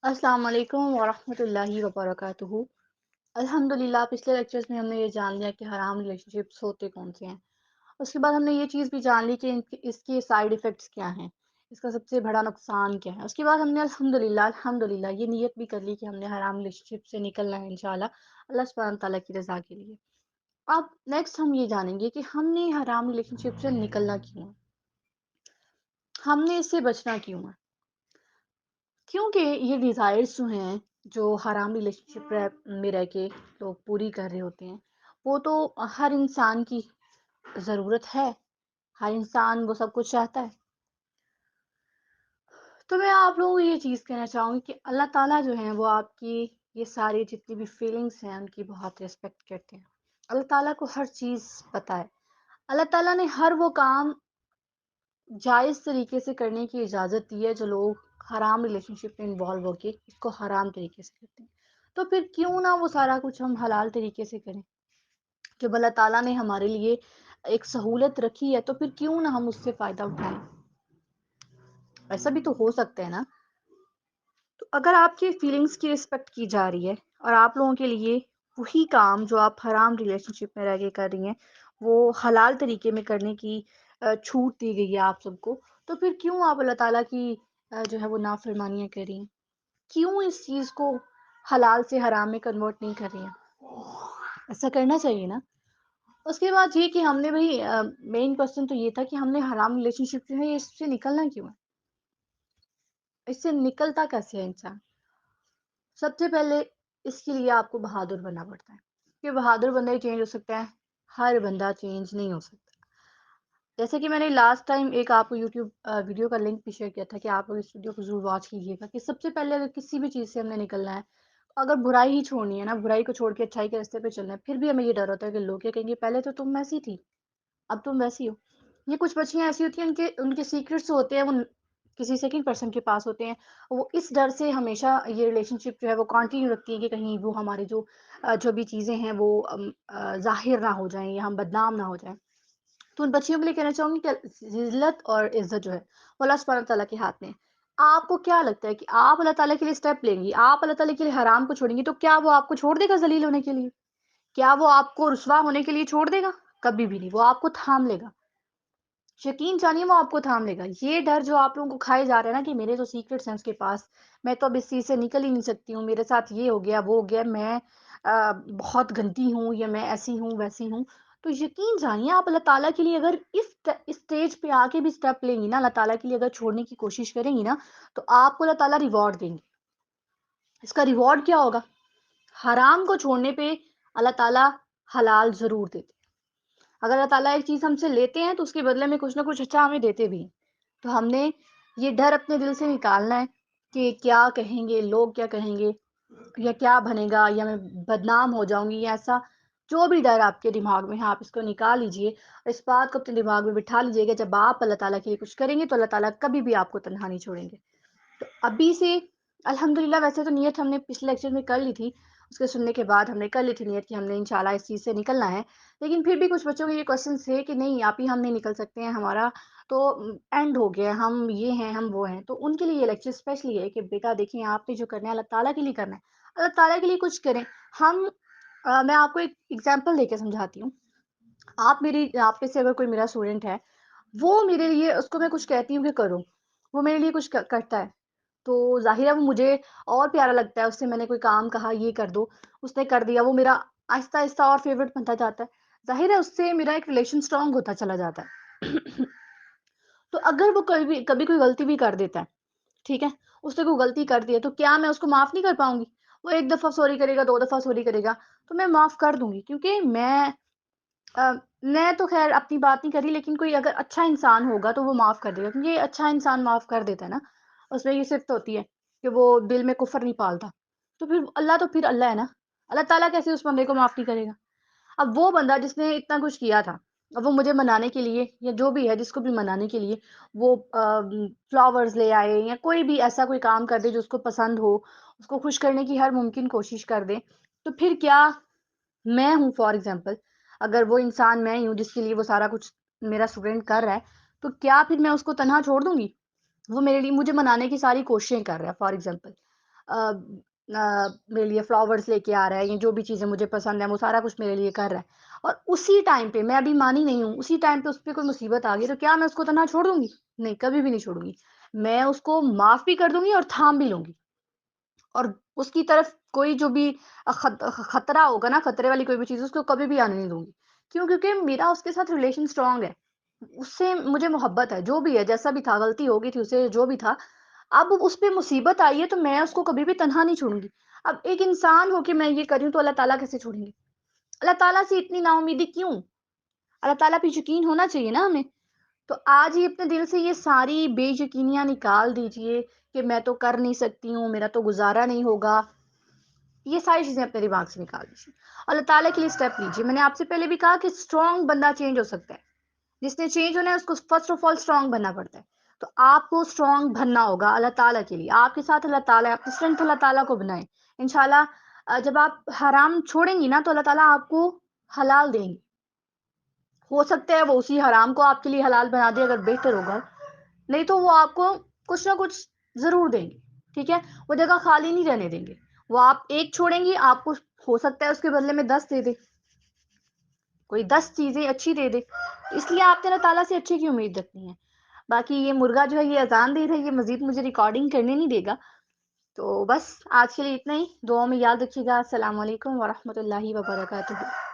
अस्सलाम वालेकुम वरहमतुल्लाहि वबरकातुहू। अल्हम्दुलिल्लाह पिछले लेक्चर्स में हमने ये जान लिया कि हराम रिलेशनशिप्स होते कौन से हैं। उसके बाद हमने ये चीज़ भी जान ली कि इसके साइड इफ़ेक्ट्स क्या हैं, इसका सबसे बड़ा नुकसान क्या है। उसके बाद हमने अल्हम्दुलिल्लाह ये नियत भी कर ली कि हमने हराम रिलेशनशिप से निकलना है इंशाअल्लाह अल्लाह सुब्हानहू तआला की रज़ा के लिए। अब नेक्स्ट हम ये जानेंगे कि हमने हराम रिलेशनशिप से निकलना क्यों है? हमने इससे बचना क्यों है? क्योंकि ये डिज़ायर्स जो हैं, जो हराम रिलेशनशिप में रह के लोग पूरी कर रहे होते हैं, वो तो हर इंसान की ज़रूरत है, हर इंसान वो सब कुछ चाहता है। तो मैं आप लोगों को ये चीज़ कहना चाहूँगी कि अल्लाह ताला जो है वो आपकी ये सारी जितनी भी फीलिंग्स हैं उनकी बहुत रिस्पेक्ट करते हैं। अल्लाह ताला को हर चीज़ पता है। अल्लाह ताला ने हर वो काम जायज़ तरीके से करने की इजाज़त दी है जो लोग हराम रिलेशनशिप में इन्वॉल्व होके इसको हराम तरीके से करते हैं। तो फिर क्यों ना वो सारा कुछ हम हलाल तरीके से करें? जब अल्लाह ताला ने हमारे लिए एक सहूलत रखी है तो फिर क्यों ना हम उससे फ़ायदा उठाएँ? ऐसा भी तो हो सकता है ना? तो अगर आपकी फीलिंग्स की रिस्पेक्ट की जा रही है और आप लोगों के लिए वही काम जो आप हराम रिलेशनशिप में रह के कर रही हैं, वो हलाल तरीके में करने की छूट दी गई है आप सबको, तो फिर क्यों आप अल्लाह ताला की जो है वो नाफ़रमानियाँ कर रही हैं? क्यों इस चीज़ को हलाल से हराम में कन्वर्ट नहीं कर रही हैं? ऐसा करना चाहिए ना। उसके बाद ये कि हमने भई मेन क्वेश्चन तो ये था कि हमने हराम रिलेशनशिप जो है इससे निकलना क्यों है? इससे निकलता कैसे है इंसान? सबसे पहले इसके लिए आपको बहादुर बनना पड़ता है, कि बहादुर बंदा ही चेंज हो सकता है, हर बंदा चेंज नहीं हो सकता। जैसे कि मैंने लास्ट टाइम एक आपको यूट्यूब वीडियो का लिंक भी शेयर किया था कि आप लोग इस वीडियो को ज़रूर वॉच कीजिएगा कि सबसे पहले अगर किसी भी चीज़ से हमने निकलना है, अगर बुराई ही छोड़नी है ना, बुराई को छोड़ के अच्छाई के रास्ते पे चलना है, फिर भी हमें ये डर होता है कि लोग क्या कहेंगे, पहले तो तुम ऐसी थी, अब तुम वैसी हो। ये कुछ बच्चियाँ ऐसी होती हैं उनके उनके सीक्रेट्स होते हैं वो किसी सेकंड पर्सन के पास होते हैं। वो इस डर से हमेशा ये रिलेशनशिप जो है वो कंटिन्यू रखती है कि कहीं वो हमारी जो भी चीज़ें हैं वो ज़ाहिर ना हो जाएँ या हम बदनाम ना हो जाएँ। तो उन बच्चियों के लिए कहना चाहूँगी कि ज़िल्लत और इज़्ज़त जो है वो अल्लाह सुब्हानहू तआला के हाथ में है। आपको क्या लगता है कि आप अल्लाह ताला के लिए स्टेप लेंगी, आप अल्लाह ताला के लिए हराम को छोड़ेंगी तो क्या वो आपको छोड़ देगा ज़लील होने के लिए? क्या वो आपको रुसवा होने के लिए छोड़ देगा? कभी भी नहीं, वो आपको थाम लेगा। यकीन जानिए वो आपको थाम लेगा। ये डर जो आप लोगों को खाए जा रहे हैं ना कि मेरे तो सीक्रेट्स हैं उसके पास, मैं तो अब इस चीज़ से निकल ही नहीं सकती हूँ, मेरे साथ ये हो गया, वो हो गया, मैं बहुत गंदी हूँ या मैं ऐसी हूँ, वैसी हूँ। तो यकीन जानिए आप अल्लाह ताला के लिए अगर इस स्टेज पे आके भी स्टेप लेंगी ना, अल्लाह ताला के लिए अगर छोड़ने की कोशिश करेंगी ना, तो आपको अल्लाह ताला रिवॉर्ड देंगे। इसका रिवॉर्ड क्या होगा? हराम को छोड़ने पे अल्लाह ताला हलाल ज़रूर देते हैं। अगर अल्लाह ताला एक चीज़ हमसे लेते हैं तो उसके बदले में कुछ ना कुछ अच्छा हमें देते भी हैं। तो हमने ये डर अपने दिल से निकालना है कि क्या कहेंगे, लोग क्या कहेंगे या क्या बनेगा या मैं बदनाम हो जाऊँगी या ऐसा जो भी डर आपके दिमाग में है आप इसको निकाल लीजिए और इस बात को अपने दिमाग में बिठा लीजिएगा जब आप अल्लाह ताला के लिए कुछ करेंगे तो अल्लाह ताला कभी भी आपको तन्हा नहीं छोड़ेंगे। तो अभी से अल्हम्दुलिल्लाह वैसे तो नियत हमने पिछले लेक्चर में कर ली थी। उसके सुनने के बाद हमने कर ली थी नियत कि हमने इंशाल्लाह इस चीज़ से निकलना है। लेकिन फिर भी कुछ बच्चों के ये क्वेश्चन्स थे कि नहीं आप ही हम नहीं निकल सकते हैं, हमारा तो एंड हो गया है, हम ये हैं, हम वो हैं। तो उनके लिए ये लेक्चर स्पेशली है कि बेटा देखिए आपने जो करना है अल्लाह ताला के लिए करना है। अल्लाह ताला के लिए कुछ करें। हम मैं आपको एक एग्ज़ाम्पल देके समझाती हूँ। आप में से अगर कोई मेरा स्टूडेंट है, वो मेरे लिए उसको मैं कुछ कहती हूँ कि करो, वो मेरे लिए कुछ क करता है। तो ज़ाहिर है वो मुझे और प्यारा लगता है, उससे मैंने कोई काम कहा ये कर दो, उसने कर दिया, वो मेरा आहिस्ता-आहिस्ता और फ़ेवरेट बनता जाता है। ज़ाहिर है उससे मेरा एक रिलेशन स्ट्रॉन्ग होता चला जाता है। तो अगर वो कभी कभी कोई गलती भी कर देता है, ठीक है? उसने कोई गलती कर दी है, तो क्या मैं उसको माफ़ नहीं कर पाऊँगी? वो 1 दफ़ा सॉरी करेगा, 2 दफ़ा सॉरी करेगा, तो मैं माफ़ कर दूँगी क्योंकि अ, मैं तो ख़ैर अपनी बात नहीं कर रही लेकिन कोई अगर अच्छा इंसान होगा तो वो माफ़ कर देगा क्योंकि अच्छा इंसान माफ़ कर देता है ना, उसमें ये सिफ़्त होती है कि वो दिल में कुफ़्र नहीं पालता। तो फिर अल्लाह है ना, अल्लाह ताला कैसे उस बंदे को माफ़ नहीं करेगा? अब वो बंदा जिसने इतना कुछ किया था, अब वो मुझे मनाने के लिए या जो भी है जिसको भी मनाने के लिए वो फ्लावर्स ले आए या कोई भी ऐसा कोई काम कर दे जो उसको पसंद हो, उसको खुश करने की हर मुमकिन कोशिश कर दे, तो फिर क्या मैं हूँ फॉर एग्ज़ाम्पल, अगर वो इंसान मैं ही हूँ जिसके लिए वो सारा कुछ मेरा स्टूडेंट कर रहा है, तो क्या फिर मैं उसको तन्हा छोड़ दूँगी? वो मेरे लिए मुझे मनाने की सारी कोशिशें कर रहा है फॉर एग्ज़ाम्पल। میرے لیے فلاورز لے کے آ رہا ہے، یا جو بھی چیزیں مجھے پسند ہیں وہ سارا کچھ میرے لیے کر رہا ہے، اور اسی ٹائم پہ میں ابھی مانی نہیں ہوں، اسی ٹائم پہ اس پہ کوئی مصیبت آ گئی، تو کیا میں اس کو تنہا چھوڑ دوں گی؟ نہیں، کبھی بھی نہیں چھوڑوں گی. میں اس کو معاف بھی کر دوں گی اور تھام بھی لوں گی، اور اس کی طرف کوئی جو بھی خطرہ ہوگا نا، خطرے والی کوئی بھی چیز، اس کو کبھی بھی آنے نہیں دوں گی. کیوں؟ کیونکہ میرا اس کے ساتھ ریلیشن اسٹرانگ ہے، اس سے مجھے محبت ہے، جو بھی ہے، جیسا بھی تھا، غلطی ہو گئی تھی اسے، جو بھی تھا، اب اس پہ مصیبت آئی ہے تو میں اس کو کبھی بھی تنہا نہیں چھوڑوں گی. اب ایک انسان ہو کے میں یہ کر رہی ہوں تو اللہ تعالیٰ کیسے چھوڑیں گے؟ اللہ تعالیٰ سے اتنی نا امیدی کیوں؟ اللہ تعالیٰ پہ یقین ہونا چاہیے نا ہمیں. تو آج ہی اپنے دل سے یہ ساری بے یقینیاں نکال دیجئے کہ میں تو کر نہیں سکتی ہوں، میرا تو گزارا نہیں ہوگا. یہ ساری چیزیں اپنے دماغ سے نکال دیجیے. اللہ تعالیٰ کے لیے اسٹیپ لیجیے. میں نے آپ سے پہلے بھی کہا کہ اسٹرانگ بندہ چینج ہو سکتا ہے. جس نے چینج ہونا ہے اس کو فرسٹ آف آل اسٹرانگ بننا پڑتا ہے. تو آپ کو اسٹرانگ بننا ہوگا اللہ تعالیٰ کے لیے. آپ کے ساتھ اللہ تعالیٰ ہے، اپنی اسٹرینتھ اللہ تعالیٰ کو بنائیں. انشاءاللہ جب آپ حرام چھوڑیں گی نا تو اللہ تعالیٰ آپ کو حلال دیں گے. ہو سکتا ہے وہ اسی حرام کو آپ کے لیے حلال بنا دے اگر بہتر ہوگا، نہیں تو وہ آپ کو کچھ نہ کچھ ضرور دیں گے. ٹھیک ہے؟ وہ جگہ خالی نہیں رہنے دیں گے. وہ آپ ایک چھوڑیں گی، آپ کو ہو سکتا ہے اس کے بدلے میں 10 دے دے، کوئی 10 چیزیں اچھی دے دے. اس لیے آپ نے اللہ تعالیٰ سے اچھے کی امید رکھنی ہے. باقی یہ مرغا جو ہے یہ اذان دے رہا ہے، یہ مزید مجھے ریکارڈنگ کرنے نہیں دے گا. تو بس آج کے لیے اتنا ہی. دعاؤں میں یاد رکھیے گا. السلام علیکم ورحمۃ اللہ وبرکاتہ.